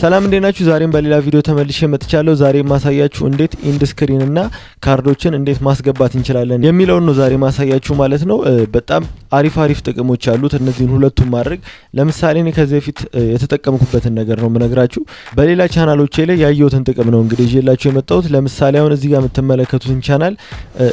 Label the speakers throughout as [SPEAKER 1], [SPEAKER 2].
[SPEAKER 1] ሰላም እንዴናችሁ ዛሬም በሌላ ቪዲዮ ተመልሼ መጥቻለሁ። ዛሬ ማሳያችሁ እንዴት ኢንድ ስክሪን እና ካርዶችን እንዴት ማስገባት እንችላለን የሚለው ነው ዛሬ ማሳያችሁ ማለት ነው። በጣም አሪፍ ጥቅሞች አሉት እነዚህን ሁለቱም ማድረግ። ለምሳሌ እኔ ከዚህ በፊት የተጠቀምኩበትን ነገር ነው ምነግራችሁ። በሌላ ቻናሎቼ ላይ ያየሁትን ጥቅም ነው እንግዲህ ይዤላችሁ የመጣሁት። ለምሳሌ አሁን እዚህ ጋር የምትመለከቱትን ቻናል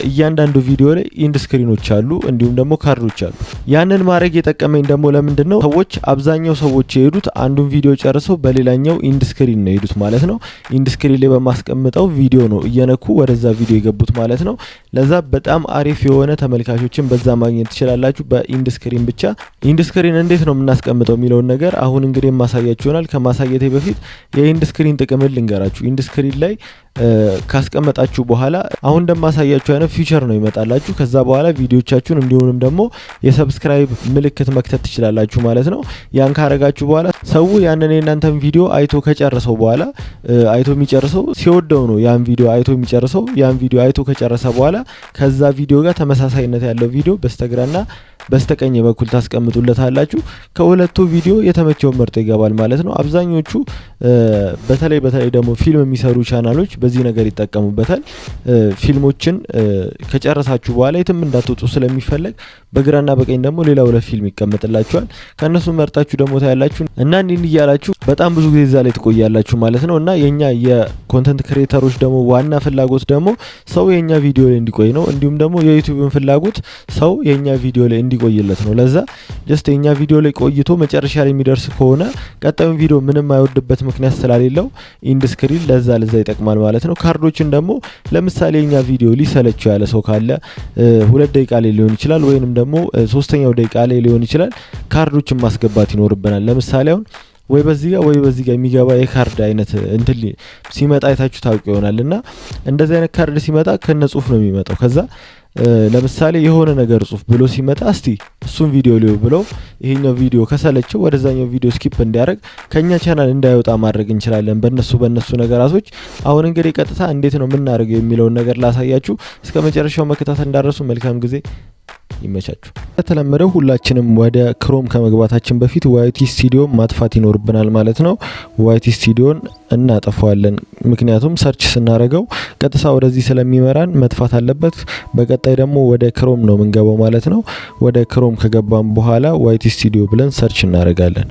[SPEAKER 1] እያንዳንዱ ቪዲዮ ላይ ኢንድ ስክሪኖች አሉ እንዲሁም ደግሞ ካርዶች አሉ። ያንን ማድረግ የጠቀመኝ ደግሞ ለምንድነው ሰዎች አብዛኛው ሰዎች የሄዱት አንዱን ቪዲዮ ጨርሰው በሌላኛው ኢንድ ስክሪን ነው የሄዱት ማለት ነው። ኢንድ ስክሪን ላይ በማስቀምጠው ቪዲዮ ነው እየነኩ ወደዛ ቪዲዮ የገቡት ማለት ነው። ለዛ በጣም አሪፍ የሆነ ተመልካቾችን በዛ ማግኘት ትችላላችሁ በኢንድ ስክሪን ብቻ። ኢንድ ስክሪን እንዴት ነው የምናስቀምጠው የሚለውን ነገር አሁን እንግዲህ ማሳያችሁ ይሆናል። ከማሳየቴ በፊት የኢንድ ስክሪን ጥቅም ልንገራችሁ። ኢንድ ስክሪን ላይ ካስቀመጣችሁ በኋላ አሁን እንደማሳያችሁ አይነት ፊቸር ነው ይመጣላችሁ። ከዛ በኋላ ቪዲዮቻችሁን እንዲሁም ደግሞ የሰብስክራይብ ምልክት መክተት ትችላላችሁ ማለት ነው። ያን ካረጋችሁ በኋላ ሰው ያንን የናንተን ቪዲዮ አይቶ ከጨረሰው በኋላ አይቶ የሚጨርሰው ሲወደው ነው ያን ቪዲዮ አይቶ የሚጨርሰው። ያን ቪዲዮ አይቶ ከጨረሰ በኋላ ከዛ ቪዲዮ ጋር ተመሳሳይነት ያለው ቪዲዮ በስተግራና በስተቀኝ በኩል ታስቀምጡለታላችሁ። ከሁለቱ ቪዲዮ የተመቸውን መርጦ ይገባል ማለት ነው። አብዛኞቹ በተለይ ደግሞ ፊልም የሚሰሩ ቻናሎች በዚህ ነገር ይጠቀሙበታል። ፊልሞችን ከጨረሳችሁ በኋላ የትም እንዳትወጡ ስለሚፈለግ በግራና በቀኝ ደግሞ ሌላ ሁለት ፊልም ይቀመጥላችኋል። ከነሱ መርጣችሁ ደግሞ ታያላችሁ እና እንዲህ እያላችሁ በጣም ብዙ ጊዜ እዛ ላይ ትቆያላችሁ ማለት ነው። እና የኛ የኮንተንት ክሬተሮች ደግሞ ዋና ፍላጎት ደግሞ ሰው የኛ ቪዲዮ ላይ እንዲቆይ ነው። እንዲሁም ደግሞ የዩቲዩብን ፍላጎት ሰው የኛ ቪዲዮ ላይ እንዲቆይለት ነው። ለዛ ጀስት የኛ ቪዲዮ ላይ ቆይቶ መጨረሻ ላይ የሚደርስ ከሆነ ቀጣዩን ቪዲዮ ምንም አይወድበት ምክንያት ስለሌለው ኢንድ ስክሪን ለዛ ይጠቅማል ማለት ነው። ካርዶችን ደግሞ ለምሳሌ የኛ ቪዲዮ ሊሰለችው ያለ ሰው ካለ 2 ደቂቃ ላይ ሊሆን ይችላል ወይንም ደግሞ 3ኛው ደቂቃ ላይ ሊሆን ይችላል ካርዶችን ማስገባት ይኖርብናል። ለምሳሌ አሁን ወይ በዚህ ጋር የሚገባ የካርድ አይነት እንትን ሲመጣ አይታችሁ ታውቁ ይሆናልና እንደዚህ አይነት ካርድ ሲመጣ ከነ ጽሁፍ ነው የሚመጣው። ከዛ ለምሳሌ የሆነ ነገር ጽሁፍ ብሎ ሲመጣ እስቲ እሱን ቪዲዮ ሊዮ ብለው ይሄኛው ቪዲዮ ከሰለቸው ወደዛኛው ቪዲዮ ስኪፕ እንዲያደርግ ከኛ ቻናል እንዳይወጣ ማድረግ እንችላለን በእነሱ ነገራቶች። አሁን እንግዲህ ቀጥታ እንዴት ነው የምናደርገው የሚለውን ነገር ላሳያችሁ። እስከ መጨረሻው መከታተል እንዳደረሱ መልካም ጊዜ ይመቻችሁ። ከተለመደው ሁላችንም ወደ ክሮም ከመግባታችን በፊት ዋይቲ ስቱዲዮ ማጥፋት ይኖርብናል ማለት ነው። ዋይቲ ስቱዲዮን እናጠፋዋለን ምክንያቱም ሰርች ስናደርገው ቀጥታ ወደዚህ ስለሚመራን መጥፋት አለበት። በቀጣይ ደግሞ ወደ ክሮም ነው የምንገባው ማለት ነው። ወደ ክሮም ከገባን በኋላ ዋይቲ ስቱዲዮ ብለን ሰርች እናደርጋለን።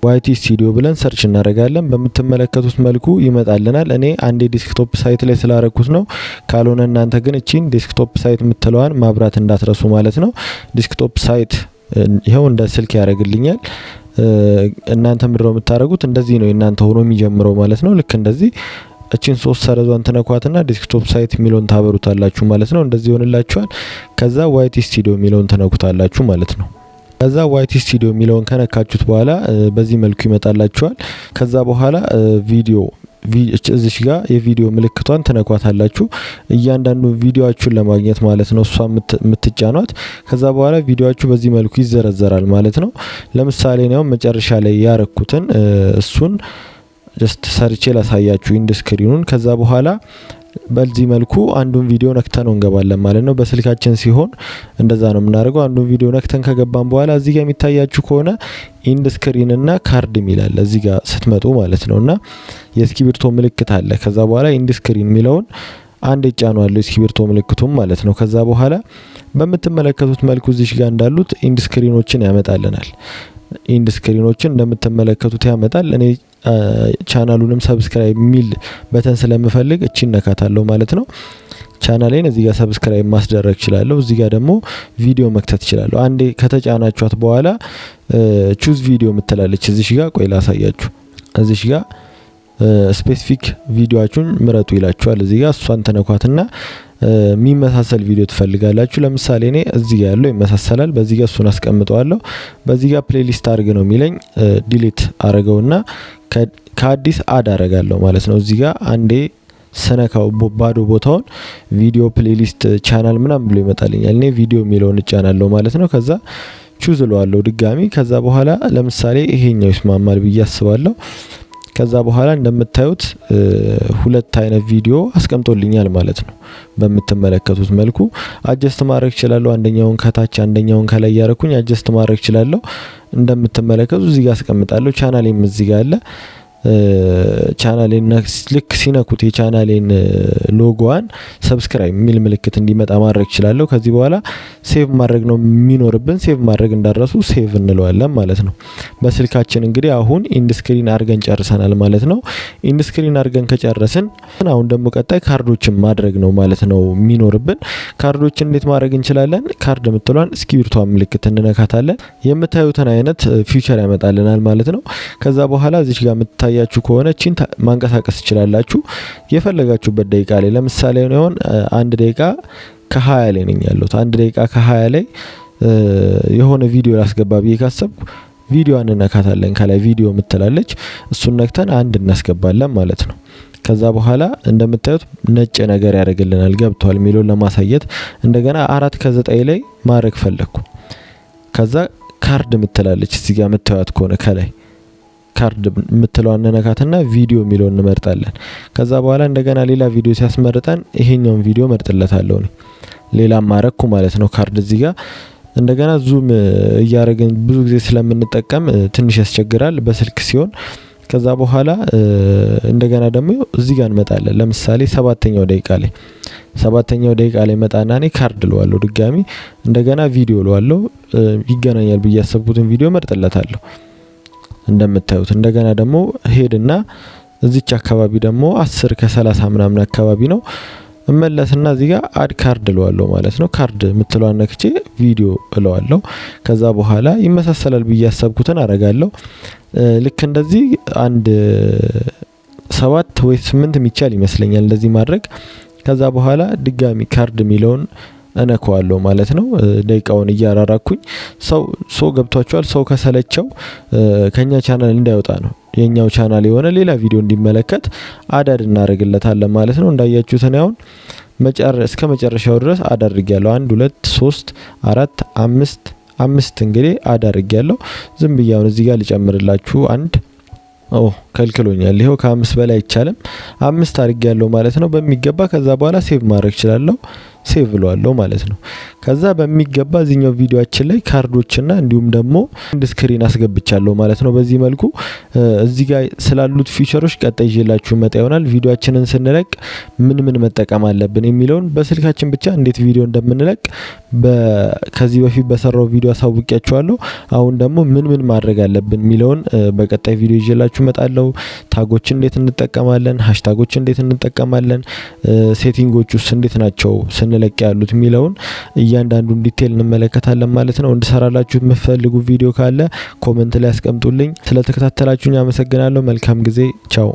[SPEAKER 1] ዋይቲ ስቱዲዮ ብለን ሰርች እናደርጋለን። በምትመለከቱት መልኩ ይመጣልናል። እኔ አንዴ ዴስክቶፕ ሳይት ላይ ስላረኩት ነው። ካልሆነ እናንተ ግን እቺን ዴስክቶፕ ሳይት የምትለዋን ማብራት እንዳትረሱ ማለት ነው። ዴስክቶፕ ሳይት ይሄው እንደ ስልክ ያደርግልኛል። እናንተ ምድረው የምታረጉት እንደዚህ ነው እናንተ ሆኖ የሚጀምረው ማለት ነው። ልክ እንደዚህ እቺን 3 ሰረዟን ተነኳትና ዴስክቶፕ ሳይት የሚለውን ታበሩታላችሁ ማለት ነው። እንደዚህ ይሆንላችኋል። ከዛ ዋይቲ ስቱዲዮ የሚለውን ተነኩታላችሁ ማለት ነው። ከዛ ዋይቲ ስቱዲዮ የሚለውን ከነካችሁት በኋላ በዚህ መልኩ ይመጣላችኋል። ከዛ በኋላ ቪዲዮ እዚሽ ጋር የቪዲዮ ምልክቷን ተነኳታላችሁ እያንዳንዱ ቪዲዮአችሁን ለማግኘት ማለት ነው። እሷ የምትጫኗት ከዛ በኋላ ቪዲዮአችሁ በዚህ መልኩ ይዘረዘራል ማለት ነው። ለምሳሌ ነው መጨረሻ ላይ ያረኩትን እሱን ጀስት ሰርቼ ላሳያችሁ ኢንድ ስክሪኑን። ከዛ በኋላ በዚህ መልኩ አንዱን ቪዲዮ ነክተን እንገባለን ማለት ነው። በስልካችን ሲሆን እንደዛ ነው የምናደርገው። አንዱን ቪዲዮ ነክተን ከገባን በኋላ እዚህ ጋር የሚታያችሁ ከሆነ ኢንድ ስክሪን እና ካርድ የሚላል እዚህ ጋር ስትመጡ ማለት ነውና የስክሪፕቶ ምልክት አለ። ከዛ በኋላ ኢንድ ስክሪን የሚለውን አንድ ይጫናሉ የስክሪፕቶ ምልክቱም ማለት ነው። ከዛ በኋላ በምትመለከቱት መልኩ እዚህ ጋር እንዳሉት ኢንድ ስክሪኖችን ያመጣልናል። ኢንድ ስክሪኖችን እንደምትመለከቱት ያመጣል። እኔ ቻናሉንም ሰብስክራይብ ሚል በተን ስለምፈልግ እቺ ነካታለሁ ማለት ነው። ቻናሌን እዚህ ጋር ሰብስክራይብ ማስደረግ ይችላል። እዚህ ጋር ደግሞ ቪዲዮ መክተት ይችላል። አንዴ ከተጫናችኋት በኋላ ቹዝ ቪዲዮ ምትላለች እዚህ ጋር ቆይ ላሳያችሁ። እዚህ ጋር ስፔሲፊክ ቪዲዮአችሁን ምረጡ ይላችኋል። እዚህ ጋር እሷን ተነኳትና የሚመሳሰል ቪዲዮ ትፈልጋላችሁ። ለምሳሌ እኔ እዚህ ጋር ያለው ይመሳሰላል። በዚህ ጋር እሱን አስቀምጠዋለሁ። በዚህ ጋር ፕሌሊስት አድርግ ነው የሚለኝ ዲሊት አረገውና ከአዲስ አድ አረጋለሁ ማለት ነው። እዚህ ጋር አንዴ ስነካው ባዶ ቦታውን ቪዲዮ ፕሌሊስት ቻናል ምናምን ብሎ ይመጣልኛል። እኔ ቪዲዮ የሚለውን እጫናለሁ ማለት ነው። ከዛ ቹዝ እለዋለሁ ድጋሚ። ከዛ በኋላ ለምሳሌ ይሄኛው ይስማማል ብዬ አስባለሁ። ከዛ በኋላ እንደምታዩት ሁለት አይነት ቪዲዮ አስቀምጦልኛል ማለት ነው። በምትመለከቱት መልኩ አጀስት ማድረግ እችላለሁ። አንደኛውን ከታች አንደኛውን ከላይ ያረኩኝ አጀስት ማድረግ እችላለሁ። እንደምትመለከቱት እዚህ ጋር አስቀምጣለሁ። ቻናሌም እዚህ ጋር አለ። ቻናሌን ልክ ሲነኩት የቻናሌን ሎጎዋን ሰብስክራይብ የሚል ምልክት እንዲመጣ ማድረግ እችላለሁ። ከዚህ በኋላ ሴቭ ማድረግ ነው የሚኖርብን። ሴቭ ማድረግ እንዳረሱ ሴቭ እንለዋለን ማለት ነው። በስልካችን እንግዲህ አሁን ኢንድ ስክሪን አድርገን ጨርሰናል ማለት ነው። ኢንድ ስክሪን አድርገን ከጨረስን አሁን ደግሞ ቀጣይ ካርዶችን ማድረግ ነው ማለት ነው የሚኖርብን። ካርዶችን እንዴት ማድረግ እንችላለን? ካርድ የምትሏን እስክሪብቷ ምልክት እንነካታለን። የምታዩትን አይነት ፊውቸር ያመጣልናል ማለት ነው። ከዛ በኋላ እዚህ ጋር ያያችሁ ከሆነ እቺን ማንቀሳቀስ ይችላልላችሁ የፈለጋችሁበት ደቂቃ ላይ። ለምሳሌ ነው አንድ ደቂቃ ከ20 ላይ ነኝ ያለሁት። አንድ ደቂቃ ከ20 ላይ የሆነ ቪዲዮ ላስገባ ብዬ ካሰብኩ ቪዲዮን እንነካታለን። ከላይ ቪዲዮ ምትላለች እሱን ነክተን አንድ እናስገባለን ማለት ነው። ከዛ በኋላ እንደምታዩት ነጭ ነገር ያደርግልናል ገብቷል የሚለውን ለማሳየት። እንደገና 4 ከ9 ላይ ማድረግ ፈለኩ። ከዛ ካርድ ምትላለች እዚህ ጋር ምታዩት ከሆነ ከላይ ካርድ ምትለው አነካትና ቪዲዮ የሚለውን እንመርጣለን። ከዛ በኋላ እንደገና ሌላ ቪዲዮ ሲያስመርጠን ይሄኛውን ቪዲዮ መርጥለታለሁ እኔ ሌላ ማረኩ ማለት ነው። ካርድ እዚህ ጋር እንደገና ዙም እያረግን ብዙ ጊዜ ስለምንጠቀም ትንሽ ያስቸግራል በስልክ ሲሆን። ከዛ በኋላ እንደገና ደግሞ እዚህ ጋር እንመጣለን። ለምሳሌ 7ኛው ደቂቃ ላይ መጣና እኔ ካርድ ለዋለሁ ድጋሚ እንደገና ቪዲዮ ለዋለሁ ይገናኛል ብዬ ያሰብኩትን ቪዲዮ መርጥለታለሁ። እንደምታዩት እንደገና ደግሞ ሄድና እዚች አካባቢ ደግሞ 10 ከ30 ምናምን አካባቢ ነው እመለስና እዚህ ጋር አድ ካርድ ለዋለሁ ማለት ነው። ካርድ ምትለዋን ነክቼ ቪዲዮ እለዋለሁ። ከዛ በኋላ ይመሳሰላል ብዬ ያሰብኩትን አረጋለሁ። ልክ እንደዚህ አንድ 7 ወይ 8 የሚቻል ይመስለኛል እንደዚህ ማድረግ። ከዛ በኋላ ድጋሚ ካርድ ሚለውን እነካዋለሁ ማለት ነው። ደቂቃውን እያራራኩኝ ሰው ገብቷቸዋል። ሰው ከሰለቸው ከኛ ቻናል እንዳይወጣ ነው የኛው ቻናል የሆነ ሌላ ቪዲዮ እንዲመለከት አዳድ እናደርግለታለን ማለት ነው። እንዳያችሁት ነው አሁን እስከ መጨረሻው ድረስ አዳርጊያለሁ። 1 2 3 4 5 እንግዲህ አዳርጊያለሁ። ዝም ብዬ አሁን እዚህ ጋር ልጨምርላችሁ አንድ ከልክሎኛል። ይሄው ከ5 በላይ አይቻልም። 5 አድርጌያለሁ ማለት ነው በሚገባ። ከዛ በኋላ ሴቭ ማድረግ እችላለሁ። ሴቭ ብሏለሁ ማለት ነው። ከዛ በሚገባ እዚህኛው ቪዲዮአችን ላይ ካርዶችና እንዲሁም ደግሞ ኢንድ ስክሪን አስገብቻለሁ ማለት ነው። በዚህ መልኩ እዚህ ጋር ስላሉት ፊቸሮች ቀጣይ ይዤላችሁ መጣ ይሆናል። ቪዲዮአችንን ስንለቅ ምን መጠቀም አለብን የሚለውን በስልካችን ብቻ እንዴት ቪዲዮ እንደምንለቅ ከዚህ በፊት በሰራው ቪዲዮ አሳውቂያችኋለሁ። አሁን ደግሞ ምን ማድረግ አለብን የሚለውን በቀጣይ ቪዲዮ ይዤላችሁ መጣለሁ። ታጎች እንዴት እንጠቀማለን፣ ሃሽታጎች እንዴት እንጠቀማለን፣ ሴቲንጎቹስ እንዴት ናቸው ስንለቅ ያሉት የሚለውን እያንዳንዱን ዲቴል እንመለከታለን ማለት ነው። እንድሰራላችሁ የምትፈልጉ ቪዲዮ ካለ ኮሜንት ላይ አስቀምጡልኝ። ስለተከታተላችሁኝ አመሰግናለሁ። መልካም ጊዜ። ቻው።